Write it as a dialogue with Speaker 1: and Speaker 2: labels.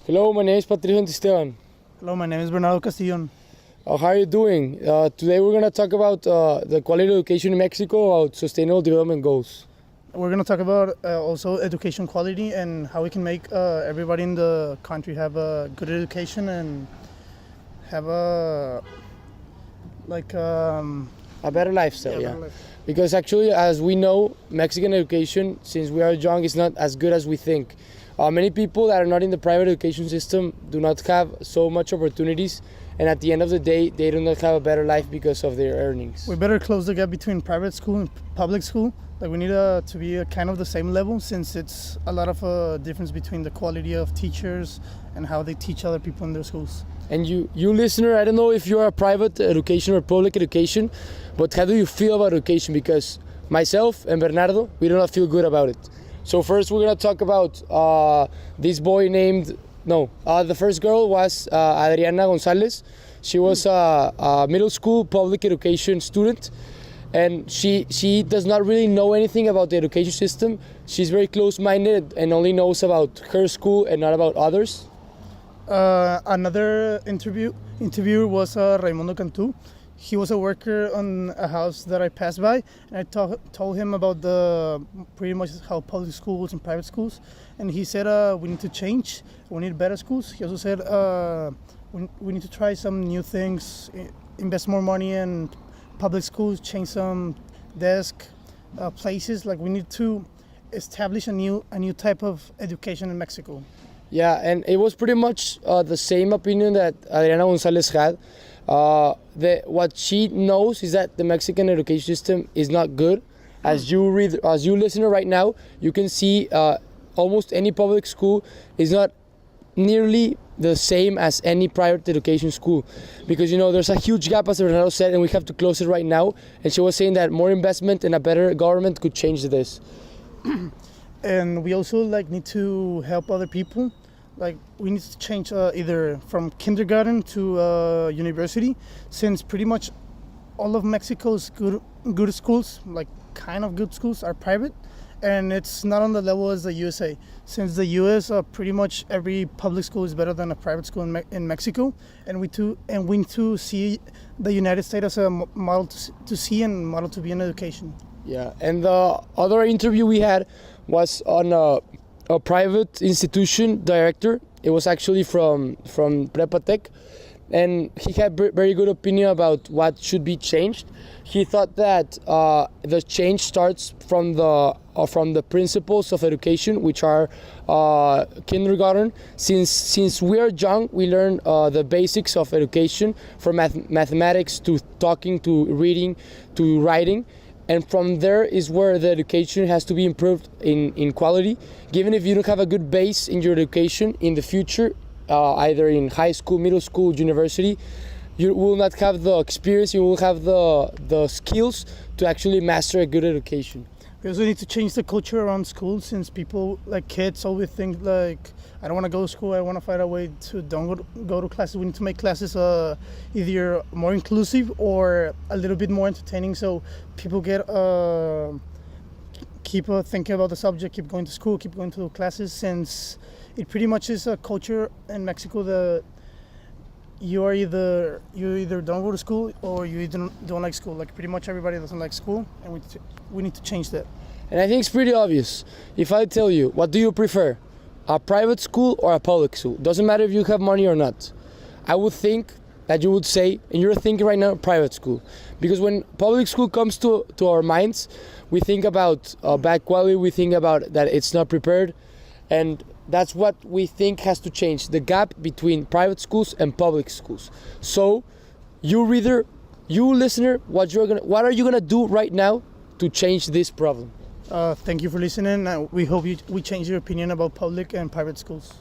Speaker 1: Hello, my name is Patricio Santisteban.
Speaker 2: Hello, my name is Bernardo Castillón.
Speaker 1: How are you doing? Today we're going to talk about the quality of education in Mexico, about sustainable development goals.
Speaker 2: We're going to talk about also education quality and how we can make everybody in the country have a good education and have a
Speaker 1: better lifestyle, yeah.
Speaker 2: Better life.
Speaker 1: Because actually, as we know, Mexican education, since we are young, is not as good as we think. Many people that are not in the private education system do not have so much opportunities, and at the end of the day, they do not have a better life because of their earnings.
Speaker 2: We better close the gap between private school and public school. Like we need to be kind of the same level, since it's a lot of difference between the quality of teachers and how they teach other people in their schools.
Speaker 1: And you listener, I don't know if you are a private education or public education, but how do you feel about education? Because myself and Bernardo, we do not feel good about it. So first we're going to talk about this boy named, the first girl was Adriana Gonzalez. She was a middle school public education student, and she does not really know anything about the education system. She's very close-minded and only knows about her school and not about others.
Speaker 2: Another interviewer was Raimundo Cantu. He was a worker on a house that I passed by, and I told him about pretty much how public schools and private schools, and he said we need to change, we need better schools. He also said we need to try some new things, invest more money in public schools, change some desk places. Like we need to establish a new type of education in Mexico.
Speaker 1: Yeah, and it was pretty much the same opinion that Adriana Gonzalez had. What she knows is that the Mexican education system is not good. As you listener right now, you can see almost any public school is not nearly the same as any private education school, because there's a huge gap, as Bernardo said, and we have to close it right now. And she was saying that more investment and a better government could change this.
Speaker 2: And we also need to help other people. Like we need to change either from kindergarten to university, since pretty much all of Mexico's good schools, like kind of good schools, are private, and it's not on the level as the USA. Since the US, pretty much every public school is better than a private school in Mexico, and we need to see the United States as a model to see and model to be in education.
Speaker 1: Yeah, and the other interview we had was on a private institution director. It was actually from Prepa Tech, and he had very good opinion about what should be changed. He thought that the change starts from the principles of education, which are kindergarten. Since we are young, we learn the basics of education, from mathematics to talking to reading to writing. And from there is where the education has to be improved in quality. Given if you don't have a good base in your education in the future, either in high school, middle school, university, you will not have the experience, you will have the skills to actually master a good education.
Speaker 2: We also need to change the culture around school, since people, like kids, always think I don't want to go to school, I want to find a way to don't go to classes. We need to make classes either more inclusive or a little bit more entertaining, so people keep thinking about the subject, keep going to school, keep going to classes, since it pretty much is a culture in Mexico that you either don't go to school or you either don't like school. Like pretty much everybody doesn't like school, and we need to change that.
Speaker 1: And I think it's pretty obvious. If I tell you, what do you prefer? A private school or a public school? Doesn't matter if you have money or not. I would think that you would say, and you're thinking right now, private school. Because when public school comes to our minds, we think about bad quality, we think about that it's not prepared, and that's what we think has to change, the gap between private schools and public schools. So, you listener, what are you gonna do right now to change this problem?
Speaker 2: Thank you for listening. We hope we change your opinion about public and private schools.